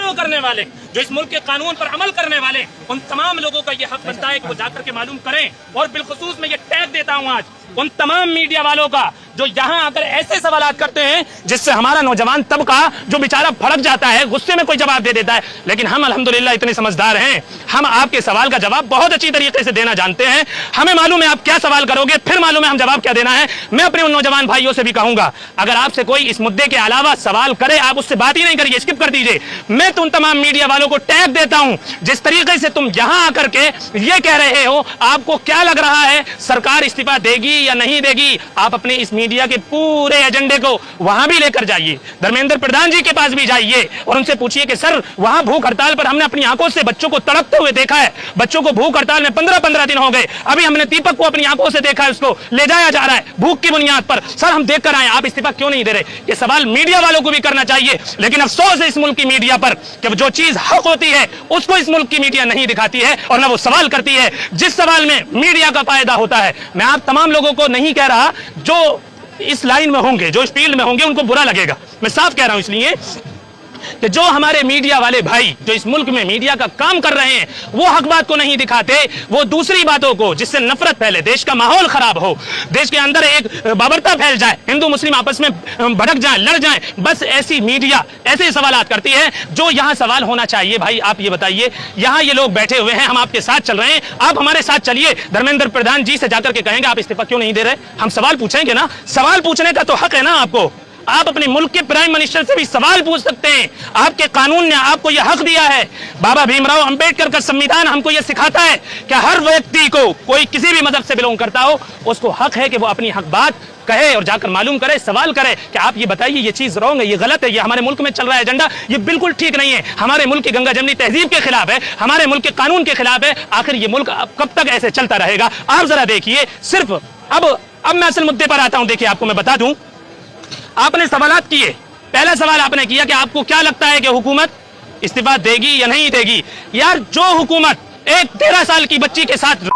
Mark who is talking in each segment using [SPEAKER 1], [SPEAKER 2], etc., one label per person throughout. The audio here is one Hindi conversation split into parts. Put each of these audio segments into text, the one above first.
[SPEAKER 1] फॉलो करने वाले, जो इस मुल्क के कानून पर अमल करने वाले, उन तमाम लोगों का ये हक बनता है कि वो जाकर के मालूम करें। और बिलखुसूस मैं ये टैग देता हूँ आज उन तमाम मीडिया वालों का जो यहाँ आकर ऐसे सवालात करते हैं जिससे हमारा नौजवान तबका जो बेचारा भड़क जाता है, गुस्से में कोई जवाब दे देता है। लेकिन हम अल्हम्दुलिल्लाह इतने समझदार हैं, हम आपके सवाल का जवाब बहुत अच्छी तरीके से देना जानते हैं। हमें मालूम है आप क्या सवाल करोगे, फिर मालूम है हम जवाब क्या देना है। मैं अपने उन नौजवान भाइयों से भी कहूंगा, अगर आपसे कोई इस मुद्दे के अलावा सवाल करे, आप उससे बात ही नहीं करिए, स्किप कर दीजिए। मैं तो उन तमाम मीडिया वालों को टैग देता हूं, जिस तरीके से तुम यहां आकर के ये कह रहे हो, आपको क्या लग रहा है सरकार इस्तीफा देगी या नहीं देगी? आप अपने इस मीडिया के पूरे एजेंडे को वहां भी लेकर जाइए, धर्मेंद्र प्रधान जी के पास भी जाइए और उनसे पूछिए कि सर वहां भूख हड़ताल पर हमने अपनी आंखों से बच्चों को तड़पते हुए देखा है, बच्चों को भूख हड़ताल में 15-15 दिन हो गए, अभी हमने दीपक को अपनी आंखों से देखा है, उसको ले जाया जा रहा है भूख की बुनियाद पर। सर हम देख कर आए, आप इस्तीफा क्यों नहीं दे रहे? ये सवाल मीडिया वालों को भी करना चाहिए। लेकिन अफसोस है इस मुल्क की मीडिया पर कि जो चीज हक होती है उसको इस मुल्क की मीडिया नहीं दिखाती है और ना वो सवाल करती है जिस सवाल में मीडिया का फायदा होता है। मैं आप तमाम लोगों को नहीं कह रहा जो इस लाइन में होंगे, जो इस फील्ड में होंगे, उनको बुरा लगेगा, मैं साफ कह रहा हूं, इसलिए कि जो हमारे मीडिया वाले भाई जो इस मुल्क में मीडिया का काम कर रहे हैं वो हक बात को नहीं दिखाते, वो दूसरी बातों को जिससे नफरत फैले, देश का माहौल खराब हो, देश के अंदर एक बाबरता फैल जाए, हिंदू मुस्लिम आपस में भड़क जाए, लड़ जाए, बस ऐसी मीडिया ऐसे सवालात करती है जो यहां सवाल होना चाहिए। भाई आप ये बताइए, यहां ये लोग बैठे हुए हैं, हम आपके साथ चल रहे हैं, आप हमारे साथ चलिए, धर्मेंद्र प्रधान जी से जाकर के कहेंगे आप इस्तीफा क्यों नहीं दे रहे? हम सवाल पूछेंगे ना, सवाल पूछने का तो हक है ना आपको। आप अपने मुल्क के प्राइम मिनिस्टर से भी सवाल पूछ सकते हैं, आपके कानून ने आपको यह हक दिया है। बाबा भीमराव अंबेडकर का संविधान हमको यह सिखाता है कि हर व्यक्ति को, कोई किसी भी मजहब से बिलोंग करता हो, उसको हक है कि वो अपनी हक बात कहे और जाकर मालूम करे, सवाल करे कि आप ये बताइए ये चीज रॉन्ग है, ये गलत है, ये हमारे मुल्क में चल रहा है एजेंडा, ये बिल्कुल ठीक नहीं है, हमारे मुल्क की गंगा जमनी तहजीब के खिलाफ है, हमारे मुल्क के कानून के खिलाफ है। आखिर ये मुल्क कब तक ऐसे चलता रहेगा? आप जरा देखिए। सिर्फ अब मैं असल मुद्दे पर आता हूं। देखिए आपको मैं बता दूं, आपने सवालात किए, पहला सवाल आपने किया कि आपको क्या लगता है कि हुकूमत इस्तीफा देगी या नहीं देगी? यार जो हुकूमत एक 13 साल की बच्ची के साथ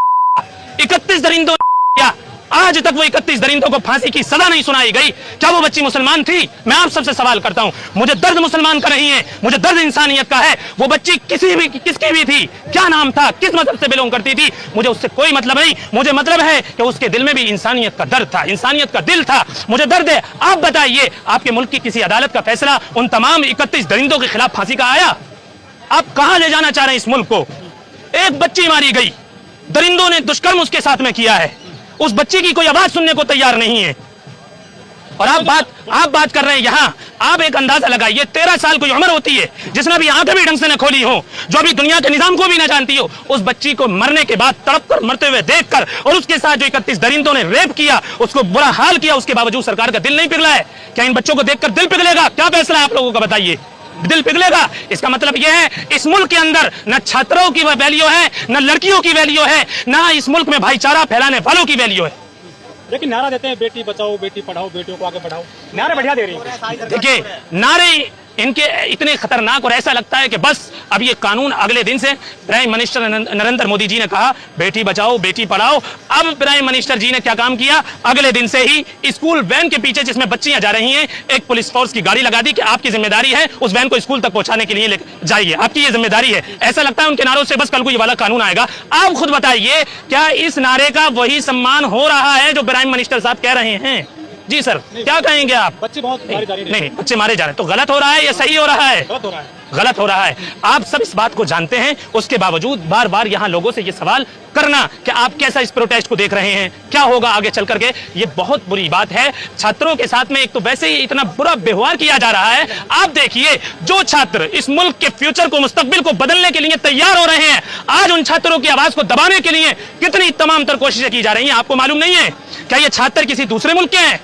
[SPEAKER 1] 31 दरिंदों किया, आज तक वो 31 दरिंदों को फांसी की सजा नहीं सुनाई गई, क्या वो बच्ची मुसलमान थी? मैं आप सबसे सवाल करता हूं, मुझे दर्द मुसलमान का नहीं है, मुझे दर्द इंसानियत का है। वो बच्ची किसकी भी थी, क्या नाम था, किस मजहब से बिलोंग करती थी, मुझे उससे कोई मतलब नहीं। मुझे मतलब है कि उसके दिल में भी इंसानियत का दर्द था, इंसानियत का दिल था, मुझे दर्द है। आप बताइए, आपके मुल्क की किसी अदालत का फैसला उन तमाम 31 दरिंदों के खिलाफ फांसी का आया? आप कहां ले जाना चाह रहे हैं इस मुल्क को? एक बच्ची मारी गई, दरिंदों ने दुष्कर्म उसके साथ में किया है, उस बच्ची की कोई आवाज सुनने को तैयार नहीं है। और आप बात कर रहे हैं यहां। आप एक अंदाजा लगाइए, 13 साल की उम्र होती है, जिसने भी आंखें भी ढंग से न खोली हो, जो अभी दुनिया के निजाम को भी ना जानती हो, उस बच्ची को मरने के बाद तड़प कर मरते हुए देखकर और उसके साथ जो 31 दरिंदों ने रेप किया, उसको बुरा हाल किया, उसके बावजूद सरकार का दिल नहीं पिघला है? क्या इन बच्चों को देखकर दिल पिघलेगा? क्या फैसला है आप लोगों का बताइए? दिल पिघलेगा। इसका मतलब यह है इस मुल्क के अंदर न छात्रों की वैल्यू है, न लड़कियों की वैल्यू है, न इस मुल्क में भाईचारा फैलाने वालों की वैल्यू है।
[SPEAKER 2] लेकिन नारा देते हैं बेटी बचाओ बेटी पढ़ाओ, बेटियों को आगे बढ़ाओ, नारे बढ़िया दे रही है।
[SPEAKER 1] देखिए नारे इनके इतने खतरनाक और ऐसा लगता है कि बस अब ये कानून अगले दिन से, प्राइम मिनिस्टर नरेंद्र मोदी जी ने कहा बेटी बचाओ बेटी पढ़ाओ, अब प्राइम मिनिस्टर जी ने क्या काम किया, अगले दिन से ही स्कूल वैन के पीछे जिसमें बच्चियां जा रही हैं, एक पुलिस फोर्स की गाड़ी लगा दी कि आपकी जिम्मेदारी है उस वैन को स्कूल तक पहुंचाने के लिए जाइए, आपकी ये जिम्मेदारी है। ऐसा लगता है उनके नारों से बस कल को ये वाला कानून आएगा। आप खुद बताइए, क्या इस नारे का वही सम्मान हो रहा है जो प्राइम मिनिस्टर साहब कह रहे हैं? जी सर, क्या कहेंगे आप?
[SPEAKER 2] बच्चे बहुत मारे जा रहे हैं।
[SPEAKER 1] नहीं, बच्चे मारे जा रहे हैं तो गलत हो रहा है या सही हो रहा है?
[SPEAKER 2] गलत हो रहा है।
[SPEAKER 1] गलत हो रहा है। आप सब इस बात को जानते हैं, उसके बावजूद बार बार यहाँ लोगों से ये सवाल करना कि आप कैसा इस प्रोटेस्ट को देख रहे हैं, क्या होगा आगे चल करके, ये बहुत बुरी बात है। छात्रों के साथ में एक तो वैसे ही इतना बुरा व्यवहार किया जा रहा है। आप देखिए, जो छात्र इस मुल्क के फ्यूचर को, मुस्तकबिल को बदलने के लिए तैयार हो रहे हैं, आज उन छात्रों की आवाज को दबाने के लिए कितनी तमाम तर कोशिशें की जा रही हैं, आपको मालूम नहीं है? क्या ये छात्र किसी दूसरे मुल्क के हैं?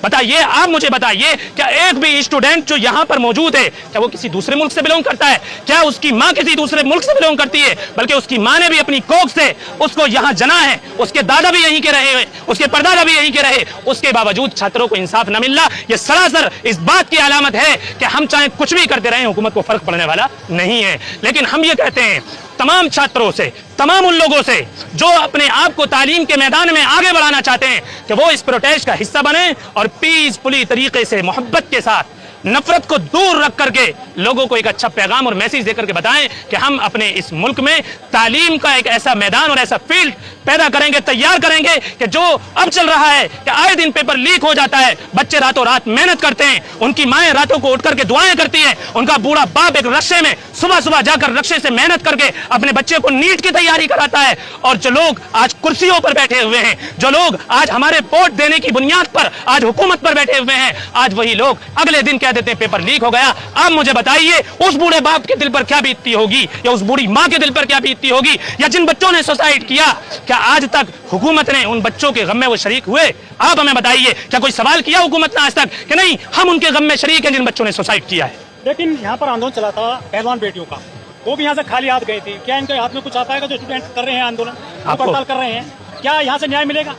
[SPEAKER 1] बताइए, आप मुझे बताइए, क्या एक भी स्टूडेंट जो यहाँ पर मौजूद है, क्या वो किसी दूसरे मुल्क से बिलोंग करता है? क्या उसकी माँ किसी दूसरे मुल्क से बिलोंग करती है? बल्कि उसकी माँ ने भी अपनी कोख से उसको यहाँ जना है, उसके दादा भी यहीं के रहे, उसके परदादा भी यहीं के रहे, उसके बावजूद छात्रों को इंसाफ न मिलना, यह सरासर इस बात की अलामत है कि हम चाहे कुछ भी करते रहे, हुकूमत को फर्क पड़ने वाला नहीं है। लेकिन हम ये कहते हैं तमाम छात्रों से, तमाम उन लोगों से जो अपने आप को तालीम के मैदान में आगे बढ़ाना चाहते हैं, कि वो इस प्रोटेस्ट का हिस्सा बने और पीसफुली तरीके से, मोहब्बत के साथ नफरत को दूर रख करके लोगों को एक अच्छा पैगाम और मैसेज देकर के बताएं कि हम अपने इस मुल्क में तालीम का एक ऐसा मैदान और ऐसा फील्ड पैदा करेंगे, तैयार करेंगे कि जो अब चल रहा है कि आए दिन पेपर लीक हो जाता है, बच्चे रातों रात मेहनत करते हैं, उनकी माएं रातों को उठ करके दुआएं करती हैं, उनका बूढ़ा बाप एक रक्शे में सुबह सुबह जाकर रक्शे से मेहनत करके अपने बच्चे को नीट की तैयारी कराता है। और जो लोग आज कुर्सियों पर बैठे हुए हैं, जो लोग आज हमारे वोट देने की बुनियाद पर आज हुकूमत पर बैठे हुए हैं, आज वही लोग अगले दिन कह देते हैं पेपर लीक हो गया। आप मुझे बताइए उस बूढ़े बाप के दिल पर क्या बीतती होगी, या उस बूढ़ी माँ के दिल पर क्या बीतती होगी, या जिन बच्चों ने सुसाइड किया, क्या आज तक हुकूमत ने उन बच्चों के गम में वो शरीक हुए? आप हमें बताइए, क्या कोई सवाल किया हुकूमत ने आज तक कि नहीं हम उनके गम में शरीक हैं जिन बच्चों ने सुसाइड किया है?
[SPEAKER 2] लेकिन यहाँ पर आंदोलन चला था पहलवान बेटियों का, वो भी यहाँ से खाली हाथ गई थी। क्या इनके हाथ में कुछ आ पाएगा? जो स्टूडेंट कर रहे हैं आंदोलन, हड़ताल कर रहे हैं, क्या यहाँ से न्याय मिलेगा?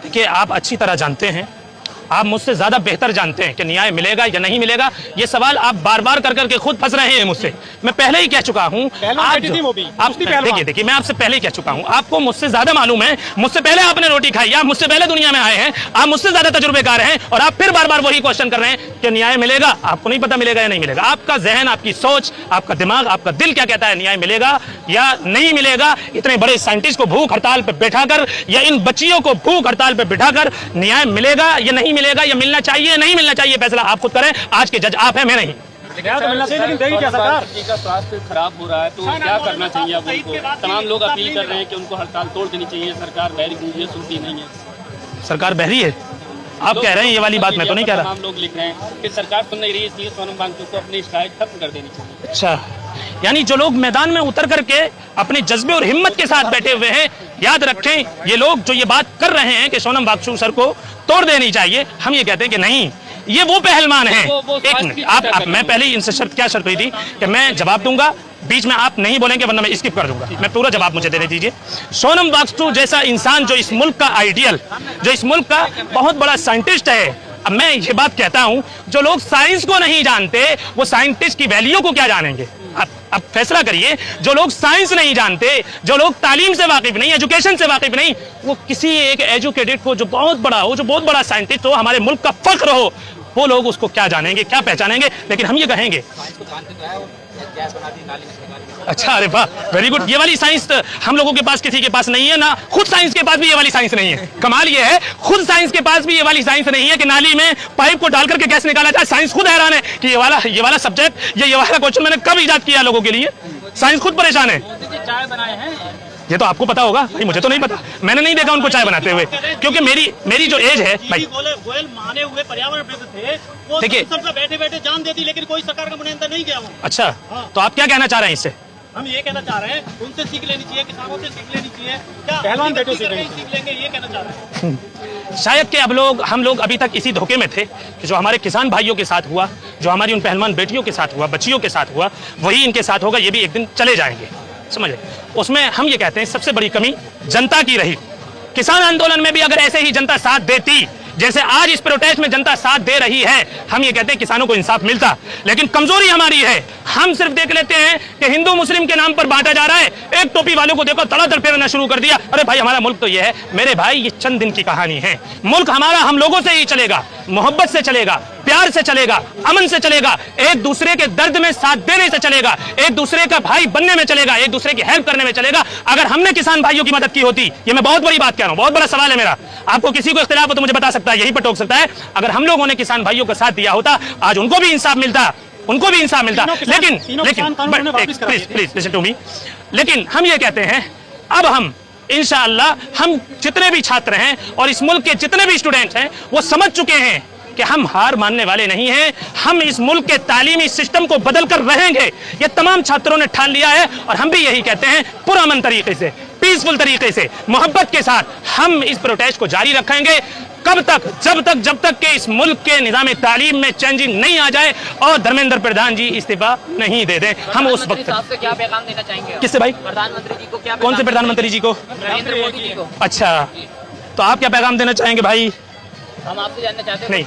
[SPEAKER 1] देखिए, आप अच्छी तरह जानते हैं, आप मुझसे ज्यादा बेहतर जानते हैं कि न्याय मिलेगा या नहीं मिलेगा। ये सवाल आप बार बार कर करके खुद फंस रहे हैं मुझसे। मैं पहले ही कह चुका हूं, आप देखिए मैं आपसे पहले ही कह चुका हूं, आपको मुझसे ज्यादा मालूम है, मुझसे पहले आपने रोटी खाई, आप मुझसे पहले दुनिया में आए हैं, आप मुझसे ज्यादा तजुर्बेकार हैं, और आप फिर बार बार वही क्वेश्चन कर रहे हैं कि न्याय मिलेगा। आपको नहीं पता मिलेगा या नहीं मिलेगा। आपका जहन, आपकी सोच, आपका दिमाग, आपका दिल क्या कहता है, न्याय मिलेगा या नहीं मिलेगा? इतने बड़े साइंटिस्ट को भूख हड़ताल पर बैठाकर, या इन बच्चियों को भूख हड़ताल पर बैठाकर न्याय मिलेगा या नहीं मिलेगा, या मिलना चाहिए नहीं मिलना चाहिए, फैसला आप खुद करें। आज के जज आप हैं, मैं नहीं।
[SPEAKER 2] तो मिलना चाहिए, लेकिन देगी क्या सरकार?
[SPEAKER 3] का स्वास्थ्य खराब हो रहा है तो क्या करना चाहिए अब उनको? तमाम लोग अपील कर रहे हैं कि उनको हड़ताल तोड़ देनी चाहिए। सरकार बहरी गुंजियां सुनती नहीं है।
[SPEAKER 1] सरकार बहरी है? आप कह रहे हैं ये वाली बात, मैं तो नहीं कह रहा।
[SPEAKER 3] तमाम लोग लिख रहे हैं कि सरकार सुन नहीं रही है, इसलिए सोनम वांगचुक को अपनी स्ट्राइक खत्म कर देनी चाहिए।
[SPEAKER 1] अच्छा, यानी जो लोग मैदान में उतर करके अपने जज्बे और हिम्मत के साथ बैठे हुए हैं, याद रखें, ये लोग जो ये बात कर रहे हैं कि सोनम वांगचुक सर को तोड़ देनी चाहिए, हम ये कहते हैं कि नहीं, ये वो पहलवान हैं। एक मिनट, आप मैं पहले ही इनसे क्या शर्त हुई थी कि मैं जवाब दूंगा, बीच में आप नहीं बोलेंगे वरना मैं स्किप कर दूंगा। मैं पूरा जवाब मुझे देने दीजिए। सोनम वांगचुक जैसा इंसान, जो इस मुल्क का आइडियल, जो इस मुल्क का बहुत बड़ा साइंटिस्ट है, अब मैं ये बात कहता हूं, जो लोग साइंस को नहीं जानते वो साइंटिस्ट की वैल्यू को क्या जानेंगे? अब फैसला करिए। जो लोग साइंस नहीं जानते, जो लोग तालीम से वाकिफ नहीं, एजुकेशन से वाकिफ नहीं, वो किसी एक एजुकेटेड को जो बहुत बड़ा हो, जो बहुत बड़ा साइंटिस्ट हो, हमारे मुल्क का फख्र हो, वो लोग उसको क्या जानेंगे, क्या पहचानेंगे? लेकिन हम ये कहेंगे, अच्छा, अरे वाह, वेरी गुड। ये वाली साइंस हम लोगों के पास किसी के पास नहीं है ना, खुद साइंस के पास भी ये वाली साइंस नहीं है। कमाल ये है, खुद साइंस के पास भी ये वाली साइंस नहीं है कि नाली में पाइप को डाल करके गैस निकाला जाए। साइंस खुद हैरान है कि ये वाला सब्जेक्ट, ये वाला क्वेश्चन मैंने कब इजाद किया लोगों के लिए। साइंस खुद परेशान है।
[SPEAKER 3] चाय बनाए हैं,
[SPEAKER 1] ये तो आपको पता होगा भाई, मुझे तो नहीं पता, मैंने नहीं देखा उनको चाय बनाते हुए, क्योंकि मेरी जो एज है भाई।
[SPEAKER 4] गोयल माने हुए पर्यावरणविद थे, वो
[SPEAKER 1] देखिए,
[SPEAKER 4] बैठे बैठे जान देती, लेकिन कोई सरकार का नुमाइंदा नहीं गया वो।
[SPEAKER 1] अच्छा, तो आप क्या कहना चाह रहे हैं इससे?
[SPEAKER 4] हम ये कहना चाह रहे हैं, उनसे सीख लेनी चाहिए, किसानों से सीख लेनी चाहिए। क्या
[SPEAKER 2] पहलवान बेटों से
[SPEAKER 4] सीख लेंगे, ये कहना चाह रहे हैं।
[SPEAKER 1] शायद कि हम लोग अभी तक इसी धोखे में थे कि जो हमारे किसान भाइयों के साथ हुआ, जो हमारी उन पहलवान बेटियों के साथ हुआ, बच्चियों के साथ हुआ, वही इनके साथ होगा। ये भी एक दिन चले जाएंगे, समझे? उसमें हम ये कहते हैं सबसे बड़ी कमी जनता की रही। किसान आंदोलन में भी अगर ऐसे ही जनता साथ देती जैसे आज इस प्रोटेस्ट में जनता साथ दे रही है, हम ये कहते हैं किसानों को इंसाफ मिलता। लेकिन कमजोरी हमारी है, हम सिर्फ देख लेते हैं कि हिंदू मुस्लिम के नाम पर बांटा जा रहा है। एक टोपी वालों को देखो, तड़ातड़ फेरना शुरू कर दिया। अरे भाई, हमारा मुल्क तो ये है मेरे भाई, ये चंद दिन की कहानी है। मुल्क हमारा हम लोगों से ही चलेगा, मोहब्बत से चलेगा, प्यार से चलेगा, अमन से चलेगा, एक दूसरे के दर्द में साथ देने से चलेगा, एक दूसरे का भाई बनने में चलेगा, एक दूसरे की हेल्प करने में चलेगा। अगर हमने किसान भाइयों की मदद की होती, ये मैं बहुत बड़ी बात कह रहा हूं, बहुत बड़ा सवाल है मेरा, आपको किसी को इख्तिलाफ हो तो मुझे बता सकता है, यही पर टोक सकता है। अगर हम लोगों ने किसान भाइयों का साथ दिया होता, आज उनको भी इंसाफ मिलता, उनको भी इंसाफ मिलता। लेकिन प्लीज लिसन टू मी। लेकिन हम ये कहते हैं, अब हम इंशाअल्लाह, हम जितने भी छात्र हैं और इस मुल्क के जितने भी स्टूडेंट्स हैं, वो समझ चुके हैं कि हम हार मानने वाले नहीं हैं। हम इस मुल्क के तालीमी सिस्टम को बदल कर रहेंगे, ये तमाम छात्रों ने ठान लिया है। और हम भी यही कहते हैं, पुरअमन तरीके से, पीसफुल तरीके से, मोहब्बत के साथ हम इस प्रोटेस्ट को जारी रखेंगे। कब तक? जब तक के इस मुल्क के निज़ाम तालीम में चेंजिंग नहीं आ जाए और धर्मेंद्र प्रधान जी इस्तीफा नहीं दे दें। हम उस वक्त
[SPEAKER 5] से क्या पैगाम देना चाहेंगे?
[SPEAKER 1] किससे भाई?
[SPEAKER 5] प्रधानमंत्री जी को क्या?
[SPEAKER 1] कौन से प्रधानमंत्री जी को?
[SPEAKER 5] नरेंद्र मोदी जी को।
[SPEAKER 1] अच्छा, तो आप क्या पैगाम देना चाहेंगे भाई?
[SPEAKER 5] हम आपसे जानना चाहते हैं
[SPEAKER 1] नहीं,